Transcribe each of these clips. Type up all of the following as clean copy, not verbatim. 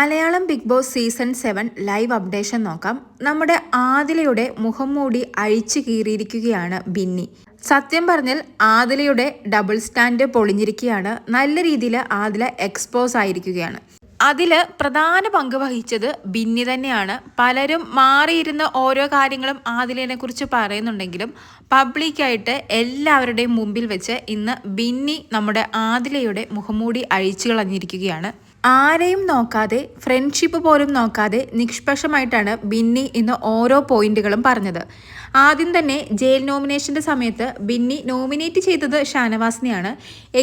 Malayalam Big Boss season 7 live updation നോക്കാം. നമ്മുടെ ആദിലയുടെ മുഖം മൂടി അഴിച്ചു കീറിയിരിക്കുകയാണ് ബിന്നി. സത്യം പറഞ്ഞാൽ ആദിലയുടെ ഡബിൾ സ്റ്റാൻഡ് പൊളിഞ്ഞിരിക്കുകയാണ്. നല്ല രീതിയിൽ ആദില എക്സ്പോസ് ആയിരിക്കുകയാണ്. അതിൽ പ്രധാന പങ്ക് വഹിച്ചത് ബിന്നി തന്നെയാണ്. പലരും മാറിയിരുന്ന ഓരോ കാര്യങ്ങളും ആദിലയെ കുറിച്ച് പറയുന്നുണ്ടെങ്കിലും പബ്ലിക്കായിട്ട് എല്ലാവരുടെയും മുമ്പിൽ വെച്ച് ഇന്ന് ബിന്നി നമ്മുടെ ആദിലയുടെ മുഖംമൂടി അഴിച്ചു കളഞ്ഞിരിക്കുകയാണ്. ആരെയും നോക്കാതെ, ഫ്രണ്ട്ഷിപ്പ് പോലും നോക്കാതെ നിഷ്പക്ഷമായിട്ടാണ് ബിന്നി ഇന്ന് ഓരോ പോയിന്റുകളും പറഞ്ഞത്. ആദ്യം തന്നെ ജയിൽ നോമിനേഷൻ്റെ സമയത്ത് ബിന്നി നോമിനേറ്റ് ചെയ്തത് ഷാനവാസിനെയാണ്.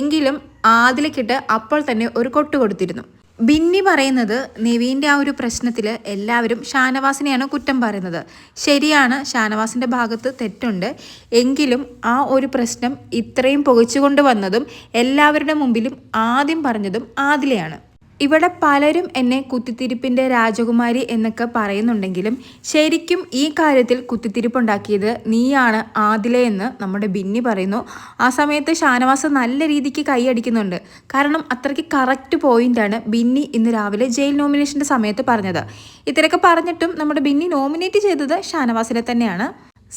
എങ്കിലും ആദിലക്കിട്ട് അപ്പോൾ തന്നെ ഒരു കൊട്ട് കൊടുത്തിരുന്നു. ബിന്നി പറയുന്നത് നിവീൻ്റെ ആ ഒരു പ്രശ്നത്തിൽ എല്ലാവരും ഷാനവാസിനെയാണ് കുറ്റം പറയുന്നത്. ശരിയാണ്, ഷാനവാസിൻ്റെ ഭാഗത്ത് തെറ്റുണ്ട്. എങ്കിലും ആ ഒരു പ്രശ്നം ഇത്രയും പുകച്ചുകൊണ്ട് വന്നതും എല്ലാവരുടെ മുമ്പിലും ആദ്യം പറഞ്ഞതും ആദിലയാണ്. ഇവിടെ പലരും എന്നെ കുത്തിത്തിരിപ്പിൻ്റെ രാജകുമാരി എന്നൊക്കെ പറയുന്നുണ്ടെങ്കിലും ശരിക്കും ഈ കാര്യത്തിൽ കുത്തിത്തിരിപ്പുണ്ടാക്കിയത് നീയാണ് ആദിലയെന്ന് നമ്മുടെ ബിന്നി പറയുന്നു. ആ സമയത്ത് ഷാനവാസ് നല്ല രീതിക്ക് കൈയടിക്കുന്നുണ്ട്. കാരണം അത്രയ്ക്ക് കറക്റ്റ് പോയിന്റാണ് ബിന്നി ഇന്ന് രാവിലെ ജയിൽ നോമിനേഷൻ്റെ സമയത്ത് പറഞ്ഞത്. ഇത്രയൊക്കെ പറഞ്ഞിട്ടും നമ്മുടെ ബിന്നി നോമിനേറ്റ് ചെയ്തത് ഷാനവാസിനെ തന്നെയാണ്.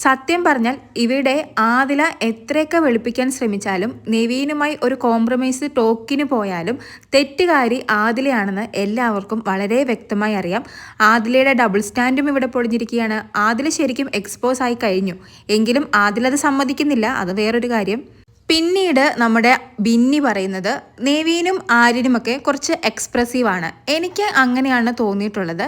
സത്യം പറഞ്ഞാൽ ഇവിടെ ആദില എത്രയൊക്കെ വെളുപ്പിക്കാൻ ശ്രമിച്ചാലും നിവീനുമായി ഒരു കോംപ്രമൈസ് ടോക്കിന് പോയാലും തെറ്റുകാരി ആദിലയാണെന്ന് എല്ലാവർക്കും വളരെ വ്യക്തമായി അറിയാം. ആദിലയുടെ ഡബിൾ സ്റ്റാൻഡും ഇവിടെ പൊളിഞ്ഞിരിക്കുകയാണ്. ആദില ശരിക്കും എക്സ്പോസ് ആയി കഴിഞ്ഞു. എങ്കിലും ആദില അത് സമ്മതിക്കുന്നില്ല. അത് വേറൊരു കാര്യം. പിന്നീട് നമ്മുടെ ബിന്നി പറയുന്നത് നിവീനും ആര്യനുമൊക്കെ കുറച്ച് എക്സ്പ്രസീവാണ്. എനിക്ക് അങ്ങനെയാണ് തോന്നിയിട്ടുള്ളത്.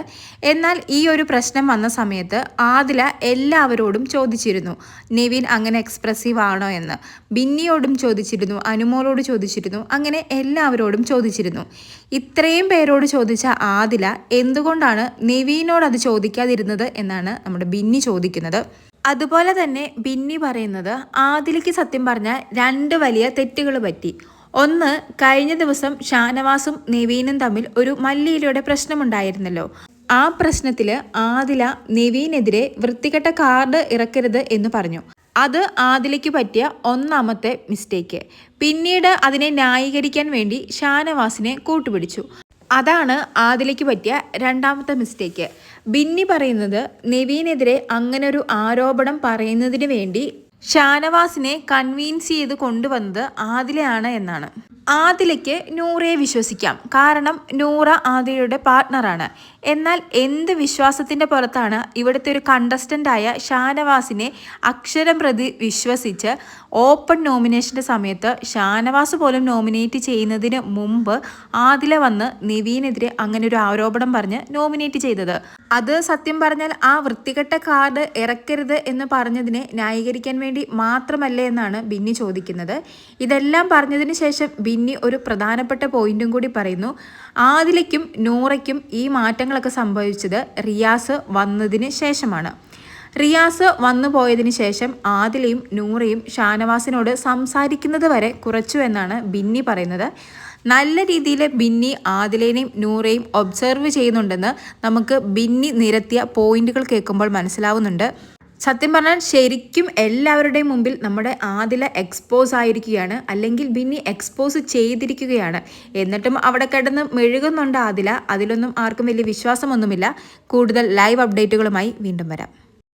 എന്നാൽ ഈ ഒരു പ്രശ്നം വന്ന സമയത്ത് ആദില എല്ലാവരോടും ചോദിച്ചിരുന്നു നിവീൻ അങ്ങനെ എക്സ്പ്രസീവ് ആണോ എന്ന്. ബിന്നിയോടും ചോദിച്ചിരുന്നു, അനുമോളോട് ചോദിച്ചിരുന്നു, അങ്ങനെ എല്ലാവരോടും ചോദിച്ചിരുന്നു. ഇത്രയും പേരോട് ചോദിച്ച ആദില എന്തുകൊണ്ടാണ് നിവീനോട് അത് ചോദിക്കാതിരുന്നത് എന്നാണ് നമ്മുടെ ബിന്നി ചോദിക്കുന്നത്. അതുപോലെ തന്നെ ബിന്നി പറയുന്നത് ആദിലയ്ക്ക് സത്യം പറഞ്ഞാൽ 2 വലിയ തെറ്റുകൾ പറ്റി. ഒന്ന്, കഴിഞ്ഞ ദിവസം ഷാനവാസും നിവീനും തമ്മിൽ ഒരു മല്ലിയിലയുടെ പ്രശ്നമുണ്ടായിരുന്നല്ലോ. ആ പ്രശ്നത്തിൽ ആദില നിവീനെതിരെ വൃത്തികെട്ട കാർഡ് ഇറക്കരുത് എന്ന് പറഞ്ഞു. അത് ആദിലയ്ക്ക് പറ്റിയ ഒന്നാമത്തെ മിസ്റ്റേക്ക്. പിന്നീട് അതിനെ ന്യായീകരിക്കാൻ വേണ്ടി ഷാനവാസിനെ കൂട്ടുപിടിച്ചു. അതാണ് ആദിലയ്ക്ക് പറ്റിയ രണ്ടാമത്തെ മിസ്റ്റേക്ക്. ബിന്നി പറയുന്നത് നിവീനെതിരെ അങ്ങനെ ഒരു ആരോപണം പറയുന്നതിന് വേണ്ടി ഷാനവാസിനെ കൺവീൻസ് ചെയ്ത് കൊണ്ടുവന്നത് ആദിലയാണ് എന്നാണ്. ആദിലയ്ക്ക് നൂറയെ വിശ്വസിക്കാം. കാരണം നൂറ ആദിലയുടെ പാർട്ട്ണറാണ്. എന്നാൽ എന്ത് വിശ്വാസത്തിൻ്റെ പുറത്താണ് ഇവിടുത്തെ ഒരു കണ്ടസ്റ്റൻ്റായ ഷാനവാസിനെ അക്ഷരം പ്രതി വിശ്വസിച്ച് ഓപ്പൺ നോമിനേഷൻ്റെ സമയത്ത് ഷാനവാസ് പോലും നോമിനേറ്റ് ചെയ്യുന്നതിന് മുമ്പ് ആദില വന്ന് നിവീനെതിരെ അങ്ങനെ ഒരു ആരോപണം പറഞ്ഞ് നോമിനേറ്റ് ചെയ്തത്? അത് സത്യം പറഞ്ഞാൽ ആ വൃത്തികെട്ട കാർഡ് ഇറക്കരുത് എന്ന് പറഞ്ഞതിനെ ന്യായീകരിക്കാൻ വേണ്ടി മാത്രമല്ലേ എന്നാണ് ബിന്നി ചോദിക്കുന്നത്. ഇതെല്ലാം പറഞ്ഞതിന് ശേഷം ബിന്നി ഒരു പ്രധാനപ്പെട്ട പോയിന്റും കൂടി പറയുന്നു. ആദിലയ്ക്കും നൂറയ്ക്കും ഈ മാറ്റങ്ങളൊക്കെ സംഭവിച്ചത് റിയാസ് വന്നതിന് ശേഷമാണ്. റിയാസ് വന്നു പോയതിനു ശേഷം ആദിലയും നൂറയും ഷാനവാസിനോട് സംസാരിക്കുന്നത് വരെ കുറച്ചു എന്നാണ് ബിന്നി പറയുന്നത്. നല്ല രീതിയിൽ ബിന്നി ആദിലേനെയും നൂറയും ഒബ്സർവ് ചെയ്യുന്നുണ്ടെന്ന് നമുക്ക് ബിന്നി നിരത്തിയ പോയിന്റുകൾ കേൾക്കുമ്പോൾ മനസ്സിലാവുന്നുണ്ട്. സത്യം പറഞ്ഞാൽ ശരിക്കും എല്ലാവരുടെയും മുമ്പിൽ നമ്മുടെ ആദില എക്സ്പോസ് ആയിരിക്കുകയാണ്. അല്ലെങ്കിൽ ബിന്നി എക്സ്പോസ് ചെയ്തിരിക്കുകയാണ്. എന്നിട്ടും അവിടെ കിടന്ന് മെഴുകുന്നുണ്ട് ആദില. അതിലൊന്നും ആർക്കും വലിയ വിശ്വാസമൊന്നുമില്ല. കൂടുതൽ ലൈവ് അപ്ഡേറ്റുകളുമായി വീണ്ടും വരാം.